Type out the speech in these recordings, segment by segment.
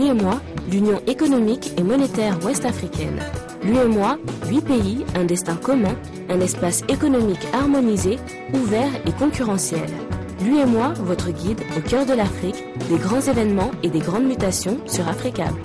L'UEMOA, l'Union économique et monétaire ouest-africaine. L'UEMOA, 8 pays, un destin commun, un espace économique harmonisé, ouvert et concurrentiel. L'UEMOA, votre guide au cœur de l'Afrique, des grands événements et des grandes mutations sur Africable.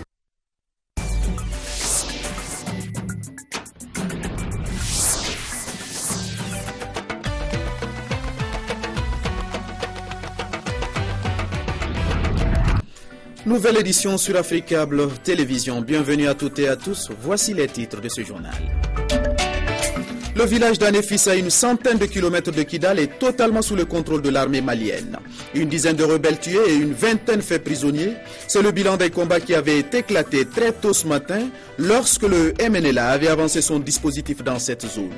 Nouvelle édition sur Africable Télévision. Bienvenue à toutes et à tous. Voici les titres de ce journal. Le village d'Anefis, à une centaine de kilomètres de Kidal, est totalement sous le contrôle de l'armée malienne. Une dizaine de rebelles tués et une vingtaine faits prisonniers. C'est le bilan des combats qui avaient éclaté très tôt ce matin lorsque le MNLA avait avancé son dispositif dans cette zone.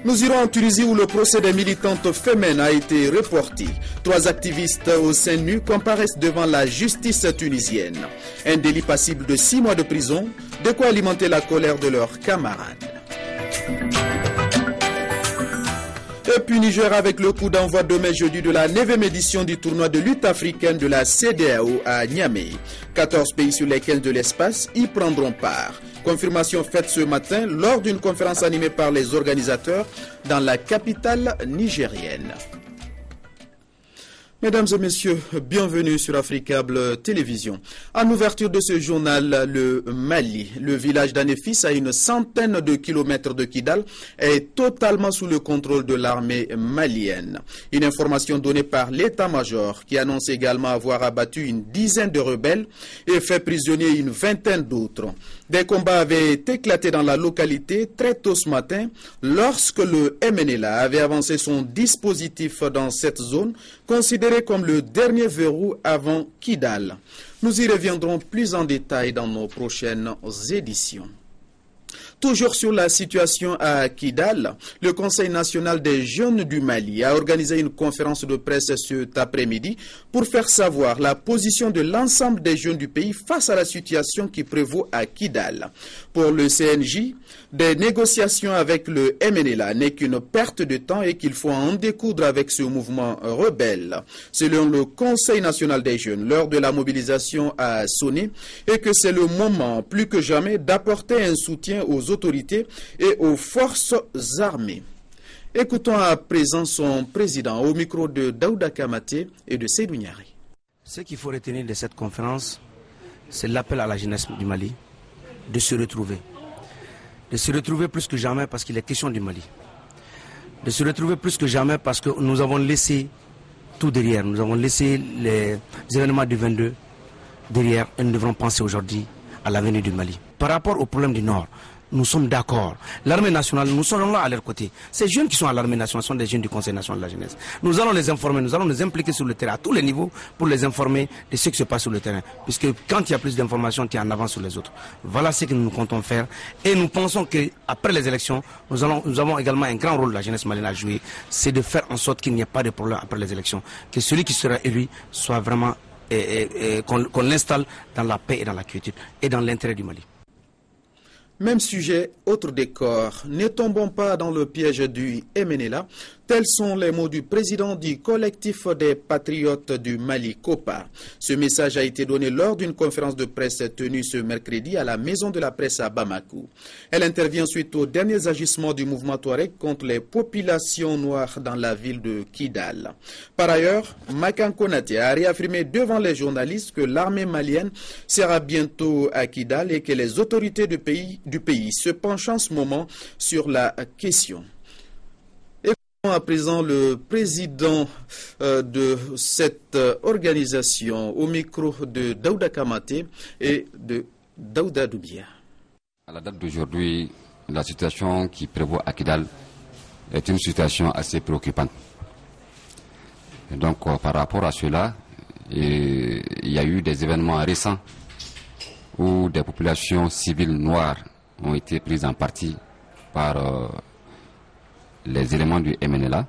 Nous irons en Tunisie où le procès des militantes femmes a été reporté. 3 activistes au sein nu comparaissent devant la justice tunisienne. Un délit passible de 6 mois de prison, de quoi alimenter la colère de leurs camarades. Et puis Niger avec le coup d'envoi demain jeudi de la 9e édition du tournoi de lutte africaine de la CEDEAO à Niamey. 14 pays sur les 15 de l'espace y prendront part. Confirmation faite ce matin lors d'une conférence animée par les organisateurs dans la capitale nigérienne. Mesdames et messieurs, bienvenue sur Africable Télévision. En ouverture de ce journal, le Mali, le village d'Anefis, à une centaine de kilomètres de Kidal, est totalement sous le contrôle de l'armée malienne. Une information donnée par l'état-major qui annonce également avoir abattu une dizaine de rebelles et fait prisonnier une vingtaine d'autres. Des combats avaient éclaté dans la localité très tôt ce matin lorsque le MNLA avait avancé son dispositif dans cette zone, considéré comme le dernier verrou avant Kidal. Nous y reviendrons plus en détail dans nos prochaines éditions. Toujours sur la situation à Kidal, le Conseil national des jeunes du Mali a organisé une conférence de presse cet après-midi pour faire savoir la position de l'ensemble des jeunes du pays face à la situation qui prévaut à Kidal. Pour le CNJ, des négociations avec le MNLA n'est qu'une perte de temps et qu'il faut en découdre avec ce mouvement rebelle. Selon le Conseil national des jeunes, l'heure de la mobilisation a sonné et que c'est le moment plus que jamais d'apporter un soutien aux autorités et aux forces armées. Écoutons à présent son président au micro de Daouda Kamate et de Seydou Niari. Ce qu'il faut retenir de cette conférence, c'est l'appel à la jeunesse du Mali de se retrouver. De se retrouver plus que jamais parce qu'il est question du Mali. De se retrouver plus que jamais parce que nous avons laissé tout derrière. Nous avons laissé les événements du 22 derrière et nous devrons penser aujourd'hui à l'avenir du Mali. Par rapport au problème du Nord, nous sommes d'accord. L'armée nationale, nous sommes là à leur côté. Ces jeunes qui sont à l'armée nationale sont des jeunes du Conseil national de la jeunesse. Nous allons les informer, nous allons nous impliquer sur le terrain à tous les niveaux pour les informer de ce qui se passe sur le terrain. Puisque quand il y a plus d'informations, tu es en avance sur les autres. Voilà ce que nous comptons faire. Et nous pensons qu'après les élections, nous avons également un grand rôle de la jeunesse malienne à jouer. C'est de faire en sorte qu'il n'y ait pas de problème après les élections. Que celui qui sera élu soit vraiment, qu'on l'installe dans la paix et dans la quiétude et dans l'intérêt du Mali. Même sujet, autre décor. Ne tombons pas dans le piège du MNLA. Tels sont les mots du président du collectif des patriotes du Mali, COPA. Ce message a été donné lors d'une conférence de presse tenue ce mercredi à la Maison de la Presse à Bamako. Elle intervient suite aux derniers agissements du mouvement Touareg contre les populations noires dans la ville de Kidal. Par ailleurs, Makan Konaté a réaffirmé devant les journalistes que l'armée malienne sera bientôt à Kidal et que les autorités du pays se penchent en ce moment sur la question. À présent, le président de cette organisation au micro de Daouda Kamate et de Daouda Doubia. À la date d'aujourd'hui, la situation qui prévaut à Kidal est une situation assez préoccupante. Et donc, par rapport à cela, il y a eu des événements récents où des populations civiles noires ont été prises en partie par les éléments du MNLA,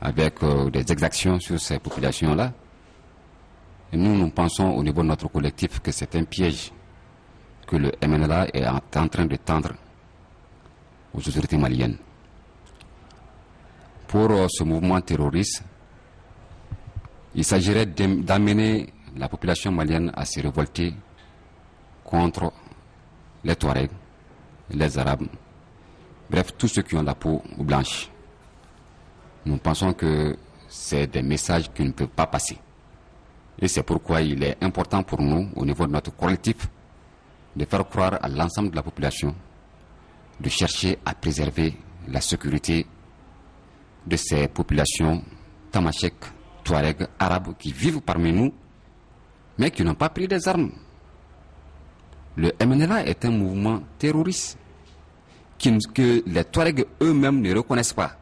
avec des exactions sur ces populations-là. Et nous pensons au niveau de notre collectif que c'est un piège que le MNLA est en train de tendre aux autorités maliennes. Pour ce mouvement terroriste, Il s'agirait d'amener la population malienne à se révolter contre les Touaregs, les Arabes, bref, tous ceux qui ont la peau blanche. Nous pensons que c'est des messages qui ne peuvent pas passer. Et c'est pourquoi il est important pour nous, au niveau de notre collectif, de faire croire à l'ensemble de la population, de chercher à préserver la sécurité de ces populations tamashek, touareg, arabes qui vivent parmi nous, mais qui n'ont pas pris des armes. Le MNLA est un mouvement terroriste que les Touaregs eux-mêmes ne reconnaissent pas.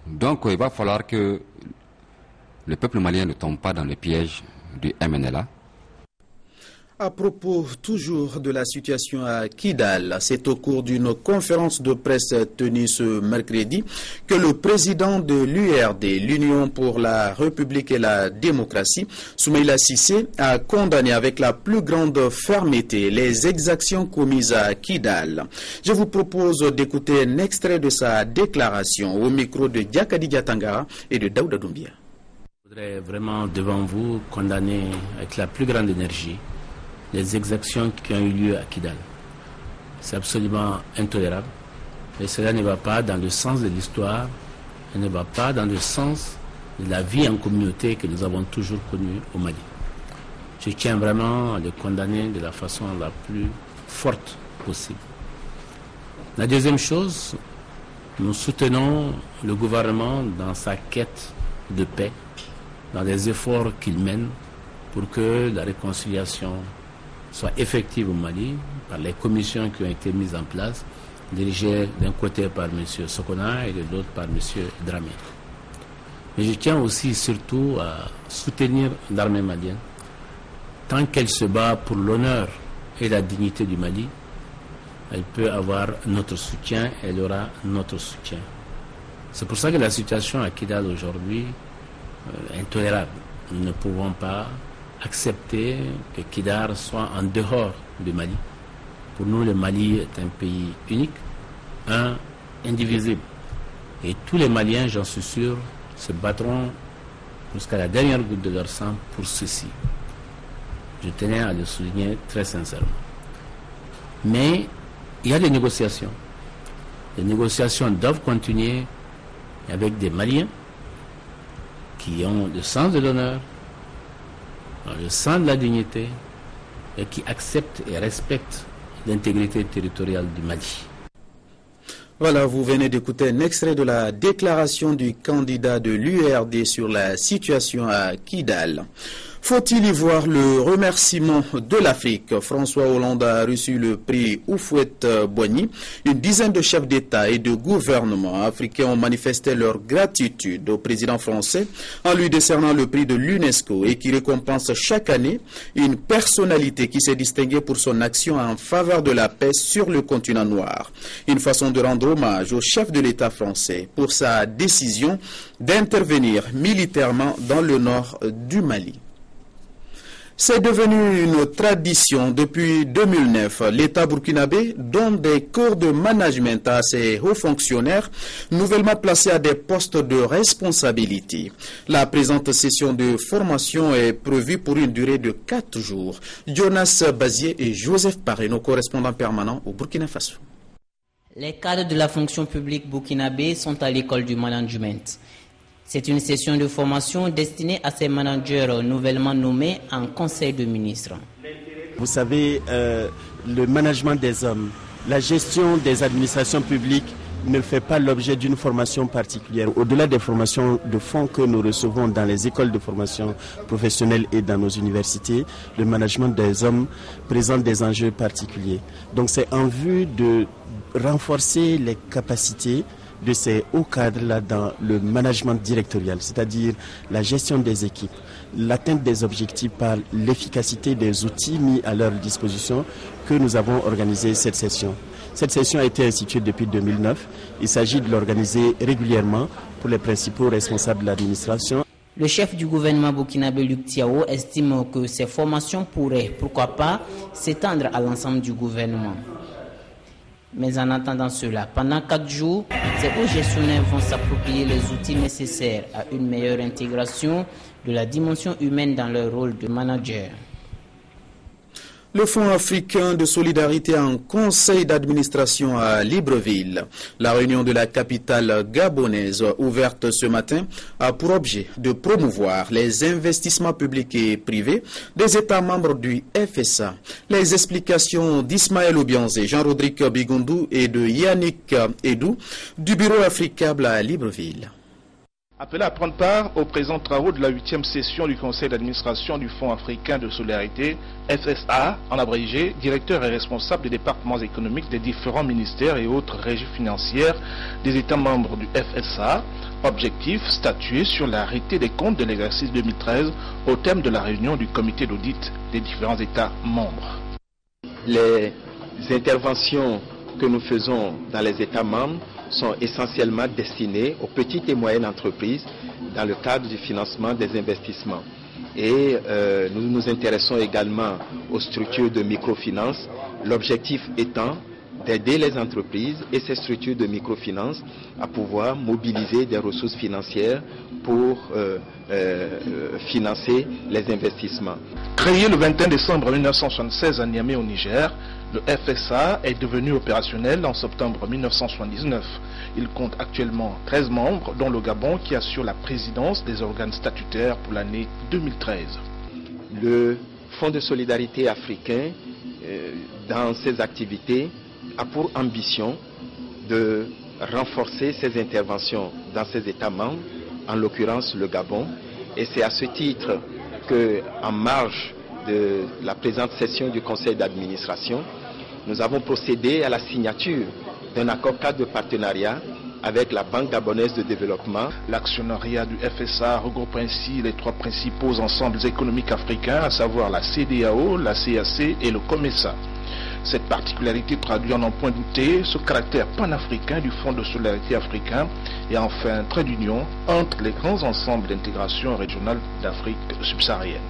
Donc il va falloir que le peuple malien ne tombe pas dans le piège du MNLA. À propos toujours de la situation à Kidal, c'est au cours d'une conférence de presse tenue ce mercredi que le président de l'URD, l'Union pour la République et la démocratie, Soumaïla Cissé, a condamné avec la plus grande fermeté les exactions commises à Kidal. Je vous propose d'écouter un extrait de sa déclaration au micro de Diakadi Diatangara et de Daouda Doumbia. Je voudrais vraiment devant vous condamner avec la plus grande énergie les exactions qui ont eu lieu à Kidal. C'est absolument intolérable et cela ne va pas dans le sens de l'histoire, et ne va pas dans le sens de la vie en communauté que nous avons toujours connue au Mali. Je tiens vraiment à les condamner de la façon la plus forte possible. La deuxième chose, nous soutenons le gouvernement dans sa quête de paix, dans les efforts qu'il mène pour que la réconciliation soit effective au Mali par les commissions qui ont été mises en place, dirigées d'un côté par M. Sokona et de l'autre par M. Dramé. Mais je tiens aussi surtout à soutenir l'armée malienne. Tant qu'elle se bat pour l'honneur et la dignité du Mali, elle peut avoir notre soutien, elle aura notre soutien. C'est pour ça que la situation à Kidal aujourd'hui est intolérable. Nous ne pouvons pas accepter que Kidal soit en dehors du Mali. Pour nous, le Mali est un pays unique, indivisible. Et tous les Maliens, j'en suis sûr, se battront jusqu'à la dernière goutte de leur sang pour ceci. Je tenais à le souligner très sincèrement. Mais il y a des négociations. Les négociations doivent continuer avec des Maliens qui ont le sens de l'honneur, le sens de la dignité et qui acceptent et respectent l'intégrité territoriale du Mali. Voilà, vous venez d'écouter un extrait de la déclaration du candidat de l'URD sur la situation à Kidal. Faut-il y voir le remerciement de l'Afrique? François Hollande a reçu le prix Houphouët-Boigny. Une dizaine de chefs d'État et de gouvernements africains ont manifesté leur gratitude au président français en lui décernant le prix de l'UNESCO et qui récompense chaque année une personnalité qui s'est distinguée pour son action en faveur de la paix sur le continent noir. Une façon de rendre hommage au chef de l'État français pour sa décision d'intervenir militairement dans le nord du Mali. C'est devenu une tradition depuis 2009. L'État burkinabé donne des cours de management à ses hauts fonctionnaires nouvellement placés à des postes de responsabilité. La présente session de formation est prévue pour une durée de 4 jours. Jonas Bazier et Joseph Paré, nos correspondants permanents au Burkina Faso. Les cadres de la fonction publique burkinabé sont à l'école du management. C'est une session de formation destinée à ces managers nouvellement nommés en conseil de ministres. Vous savez, le management des hommes, la gestion des administrations publiques ne fait pas l'objet d'une formation particulière. Au-delà des formations de fond que nous recevons dans les écoles de formation professionnelle et dans nos universités, le management des hommes présente des enjeux particuliers. Donc c'est en vue de renforcer les capacités de ces hauts cadres-là dans le management directorial, c'est-à-dire la gestion des équipes, l'atteinte des objectifs par l'efficacité des outils mis à leur disposition que nous avons organisé cette session. Cette session a été instituée depuis 2009. Il s'agit de l'organiser régulièrement pour les principaux responsables de l'administration. Le chef du gouvernement burkinabé, Luc Thiaw, estime que ces formations pourraient, pourquoi pas, s'étendre à l'ensemble du gouvernement. Mais en attendant cela, pendant 4 jours, ces hauts gestionnaires vont s'approprier les outils nécessaires à une meilleure intégration de la dimension humaine dans leur rôle de manager. Le Fonds africain de solidarité en conseil d'administration à Libreville. La réunion de la capitale gabonaise ouverte ce matin a pour objet de promouvoir les investissements publics et privés des États membres du FSA. Les explications d'Ismaël Obianzé, Jean-Rodrigue Bigondou et de Yannick Edou du bureau africable à Libreville. Appelé à prendre part aux présents travaux de la 8e session du conseil d'administration du Fonds africain de solidarité, FSA, en abrégé, directeur et responsable des départements économiques des différents ministères et autres régies financières des États membres du FSA, objectif statuer sur l'arrêté des comptes de l'exercice 2013 au thème de la réunion du comité d'audit des différents États membres. Les interventions que nous faisons dans les États membres sont essentiellement destinés aux petites et moyennes entreprises dans le cadre du financement des investissements. Et nous nous intéressons également aux structures de microfinance, l'objectif étant d'aider les entreprises et ces structures de microfinance à pouvoir mobiliser des ressources financières pour financer les investissements. Créé le 21 décembre 1976 à Niamey au Niger, le FSA est devenu opérationnel en septembre 1979. Il compte actuellement 13 membres, dont le Gabon qui assure la présidence des organes statutaires pour l'année 2013. Le Fonds de solidarité africain, dans ses activités, a pour ambition de renforcer ses interventions dans ses États membres, en l'occurrence le Gabon. Et c'est à ce titre qu'en marge de la présente session du conseil d'administration, nous avons procédé à la signature d'un accord cadre de partenariat avec la Banque gabonaise de développement. L'actionnariat du FSA regroupe ainsi les 3 principaux ensembles économiques africains, à savoir la CEDEAO, la CAC et le COMESA. Cette particularité traduit en un point douté ce caractère panafricain du Fonds de solidarité africain et enfin un trait d'union entre les grands ensembles d'intégration régionale d'Afrique subsaharienne.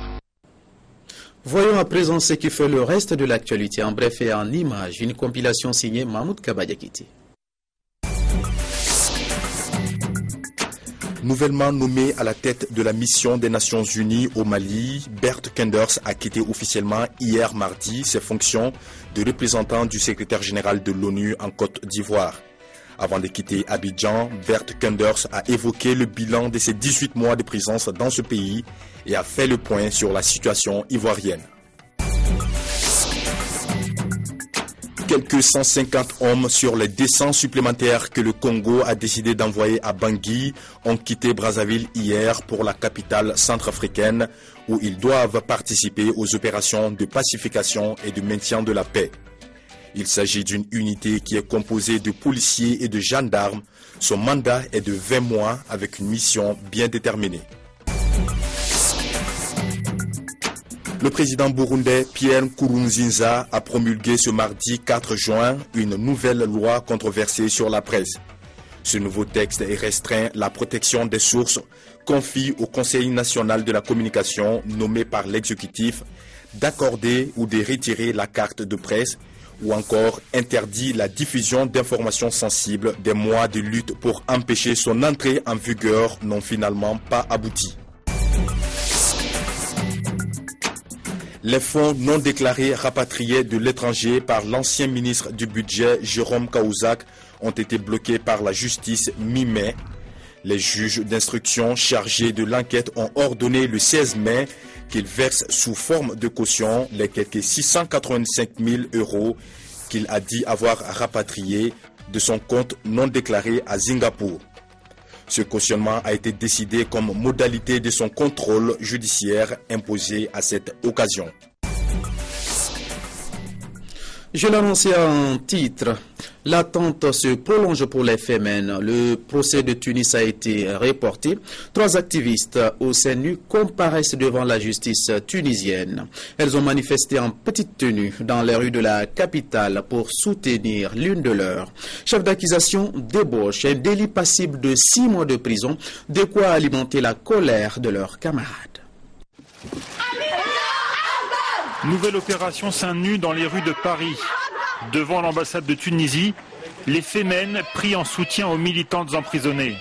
Voyons à présent ce qui fait le reste de l'actualité en bref et en images. Une compilation signée Mahmoud Kabadiakiti. Nouvellement nommé à la tête de la mission des Nations Unies au Mali, Bert Koenders a quitté officiellement hier mardi ses fonctions de représentant du secrétaire général de l'ONU en Côte d'Ivoire. Avant de quitter Abidjan, Bert Koenders a évoqué le bilan de ses 18 mois de présence dans ce pays et a fait le point sur la situation ivoirienne. Quelques 150 hommes sur les 200 supplémentaires que le Congo a décidé d'envoyer à Bangui ont quitté Brazzaville hier pour la capitale centrafricaine où ils doivent participer aux opérations de pacification et de maintien de la paix. Il s'agit d'une unité qui est composée de policiers et de gendarmes. Son mandat est de 20 mois avec une mission bien déterminée. Le président burundais Pierre Nkurunziza a promulgué ce mardi 4 juin une nouvelle loi controversée sur la presse. Ce nouveau texte restreint la protection des sources, confie au Conseil national de la communication nommé par l'exécutif d'accorder ou de retirer la carte de presse ou encore interdit la diffusion d'informations sensibles. Des mois de lutte pour empêcher son entrée en vigueur n'ont finalement pas abouti. Les fonds non déclarés rapatriés de l'étranger par l'ancien ministre du Budget Jérôme Cahuzac ont été bloqués par la justice mi-mai. Les juges d'instruction chargés de l'enquête ont ordonné le 16 mai qu'il verse sous forme de caution les quelques 685 000 € qu'il a dit avoir rapatriés de son compte non déclaré à Singapour. Ce cautionnement a été décidé comme modalité de son contrôle judiciaire imposé à cette occasion. Je l'annonçais en titre. L'attente se prolonge pour les FMN. Le procès de Tunis a été reporté. 3 activistes au CNU comparaissent devant la justice tunisienne. Elles ont manifesté en petite tenue dans les rues de la capitale pour soutenir l'une de leurs. Chef d'accusation débauche un délit passible de 6 mois de prison, de quoi alimenter la colère de leurs camarades. Nouvelle opération seins nus dans les rues de Paris. Devant l'ambassade de Tunisie, les Femmes prient en soutien aux militantes emprisonnées.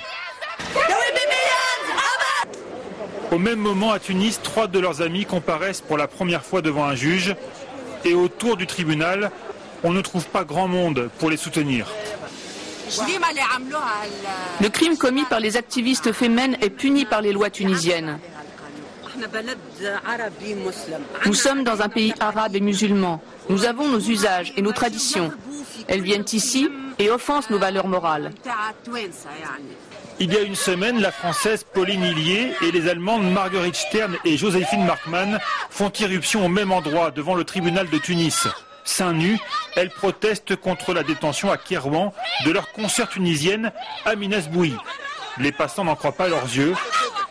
Au même moment, à Tunis, 3 de leurs amis comparaissent pour la première fois devant un juge. Et autour du tribunal, on ne trouve pas grand monde pour les soutenir. Le crime commis par les activistes Femmes est puni par les lois tunisiennes. Nous sommes dans un pays arabe et musulman. Nous avons nos usages et nos traditions. Elles viennent ici et offensent nos valeurs morales. Il y a une semaine, la Française Pauline Hillier et les Allemandes Marguerite Stern et Joséphine Markmann font irruption au même endroit devant le tribunal de Tunis. Seins nus, elles protestent contre la détention à Kérouan de leur consoeur tunisienne Amina Sboui. Les passants n'en croient pas leurs yeux.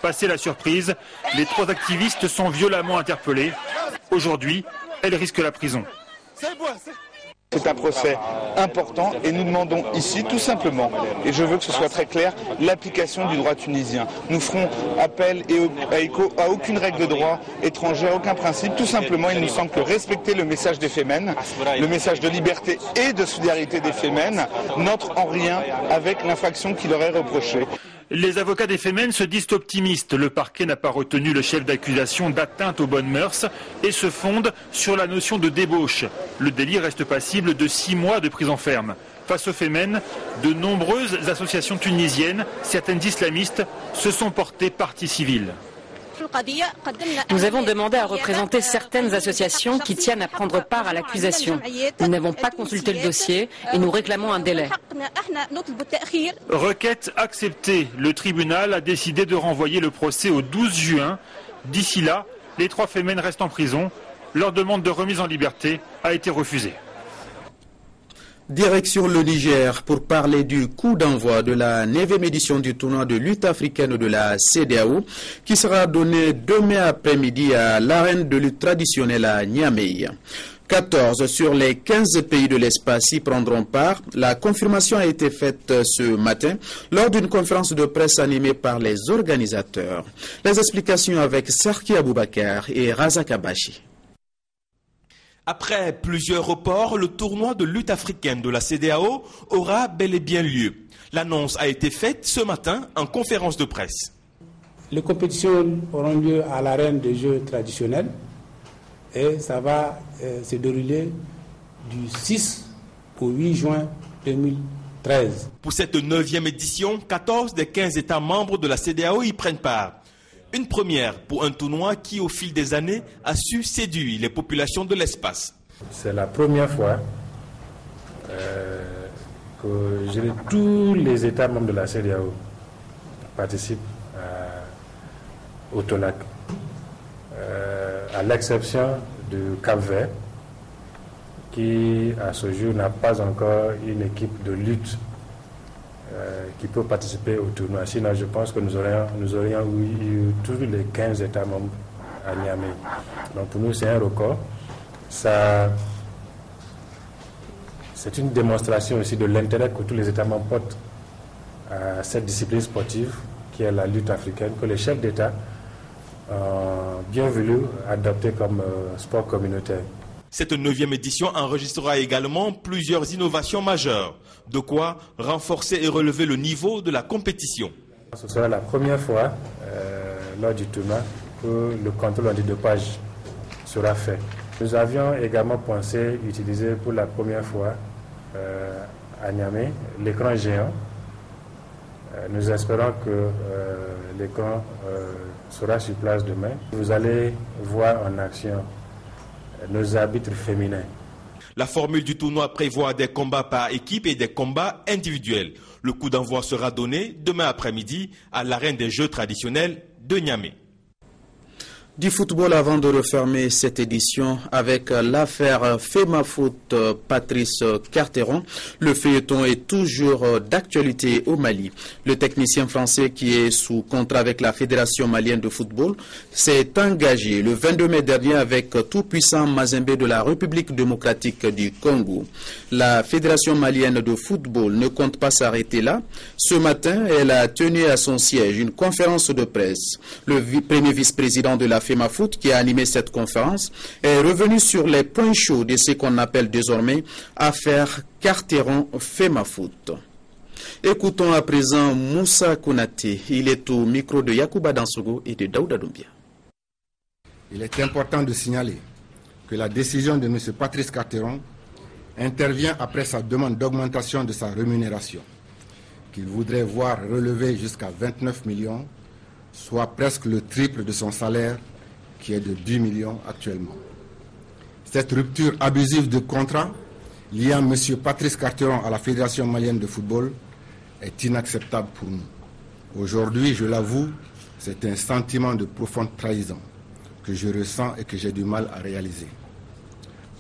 Passée la surprise, les 3 activistes sont violemment interpellés. Aujourd'hui, elles risquent la prison. C'est un procès important et nous demandons ici tout simplement, et je veux que ce soit très clair, l'application du droit tunisien. Nous ferons appel à aucune règle de droit étrangère, aucun principe. Tout simplement, il nous semble que respecter le message des Femmes, le message de liberté et de solidarité des Femmes, n'entre en rien avec l'infraction qui leur est reprochée. Les avocats des Femmes se disent optimistes. Le parquet n'a pas retenu le chef d'accusation d'atteinte aux bonnes mœurs et se fonde sur la notion de débauche. Le délit reste passible de 6 mois de prison ferme. Face aux Femmes, de nombreuses associations tunisiennes, certaines islamistes, se sont portées partie civile. Nous avons demandé à représenter certaines associations qui tiennent à prendre part à l'accusation. Nous n'avons pas consulté le dossier et nous réclamons un délai. Requête acceptée. Le tribunal a décidé de renvoyer le procès au 12 juin. D'ici là, les 3 Femmes restent en prison. Leur demande de remise en liberté a été refusée. Direction le Niger pour parler du coup d'envoi de la 9e édition du tournoi de lutte africaine de la CEDEAO qui sera donné demain après-midi à l'arène de lutte traditionnelle à Niamey. 14 sur les 15 pays de l'espace y prendront part. La confirmation a été faite ce matin lors d'une conférence de presse animée par les organisateurs. Les explications avec Sarki Aboubakar et Razak Abachi. Après plusieurs reports, le tournoi de lutte africaine de la CEDEAO aura bel et bien lieu. L'annonce a été faite ce matin en conférence de presse. Les compétitions auront lieu à l'arène des jeux traditionnels et ça va se dérouler du 6 au 8 juin 2013. Pour cette 9e édition, 14 des 15 États membres de la CEDEAO y prennent part. Une première pour un tournoi qui, au fil des années, a su séduire les populations de l'espace. C'est la première fois que tous les États membres de la CEDEAO participent au TOLAC, à l'exception du Cap-Vert, qui, à ce jour, n'a pas encore une équipe de lutte qui peut participer au tournoi. Sinon, je pense que nous aurions eu tous les 15 États membres à Niamey. Donc pour nous, c'est un record. C'est une démonstration aussi de l'intérêt que tous les États membres portent à cette discipline sportive qui est la lutte africaine, que les chefs d'État ont bien voulu adopter comme sport communautaire. Cette 9e édition enregistrera également plusieurs innovations majeures, de quoi renforcer et relever le niveau de la compétition. Ce sera la première fois lors du tournoi que le contrôle antidopage sera fait. Nous avions également pensé utiliser pour la première fois à Niamey l'écran géant. Nous espérons que l'écran sera sur place demain. Vous allez voir en action nos arbitres féminins. La formule du tournoi prévoit des combats par équipe et des combats individuels. Le coup d'envoi sera donné demain après-midi à l'arène des Jeux traditionnels de Niamey. Du football avant de refermer cette édition avec l'affaire FEMAFOOT Patrice Carteron. Le feuilleton est toujours d'actualité au Mali. Le technicien français qui est sous contrat avec la Fédération malienne de football s'est engagé le 22 mai dernier avec tout-puissant Mazembe de la République démocratique du Congo. La Fédération malienne de football ne compte pas s'arrêter là. Ce matin, elle a tenu à son siège une conférence de presse. Le premier vice-président de la FEMAFOOT, qui a animé cette conférence, est revenu sur les points chauds de ce qu'on appelle désormais affaire Carteron-FEMAFOOT. Écoutons à présent Moussa Konaté. Il est au micro de Yacouba Dansogo et de Daouda Doumbia. Il est important de signaler que la décision de M. Patrice Carteron intervient après sa demande d'augmentation de sa rémunération, qu'il voudrait voir relever jusqu'à 29 millions, soit presque le triple de son salaire, qui est de 10 millions actuellement. Cette rupture abusive de contrat liant M. Patrice Carteron à la Fédération malienne de football est inacceptable pour nous. Aujourd'hui, je l'avoue, c'est un sentiment de profonde trahison que je ressens et que j'ai du mal à réaliser.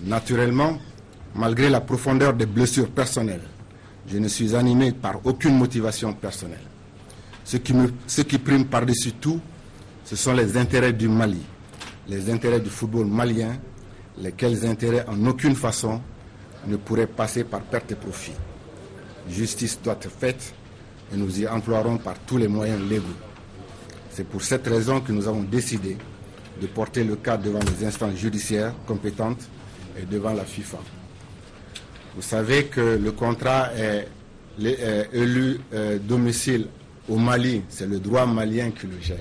Naturellement, malgré la profondeur des blessures personnelles, je ne suis animé par aucune motivation personnelle. Ce qui prime par-dessus tout, ce sont les intérêts du Mali, les intérêts du football malien, lesquels intérêts en aucune façon ne pourraient passer par perte et profit. Justice doit être faite et nous y emploierons par tous les moyens légaux. C'est pour cette raison que nous avons décidé de porter le cas devant les instances judiciaires compétentes et devant la FIFA. Vous savez que le contrat est élu domicile au Mali, c'est le droit malien qui le gère.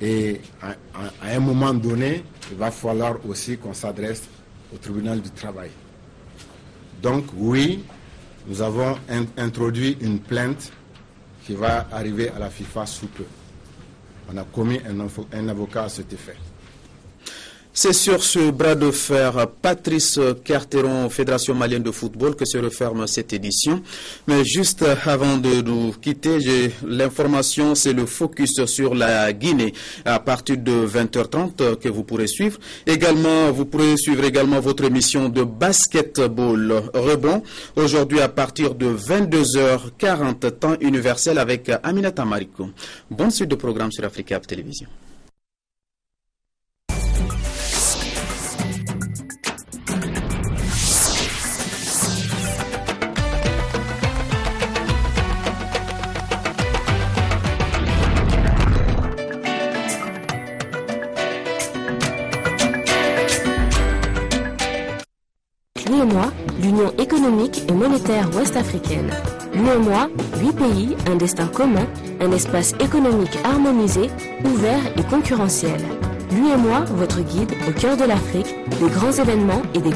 Et à un moment donné, il va falloir aussi qu'on s'adresse au tribunal du travail. Donc oui, nous avons introduit une plainte qui va arriver à la FIFA sous peu. On a commis un avocat à cet effet. C'est sur ce bras de fer Patrice Carteron, Fédération malienne de football, que se referme cette édition. Mais juste avant de nous quitter, l'information, c'est le focus sur la Guinée à partir de 20h30 que vous pourrez suivre. Également, vous pourrez suivre également votre émission de basketball rebond aujourd'hui à partir de 22h40 temps universel avec Aminata Mariko. Bonne suite de programme sur Africa Télévision. L'UEMOA, l'Union économique et monétaire ouest-africaine. L'UEMOA, 8 pays, un destin commun, un espace économique harmonisé, ouvert et concurrentiel. L'UEMOA, votre guide au cœur de l'Afrique, des grands événements et des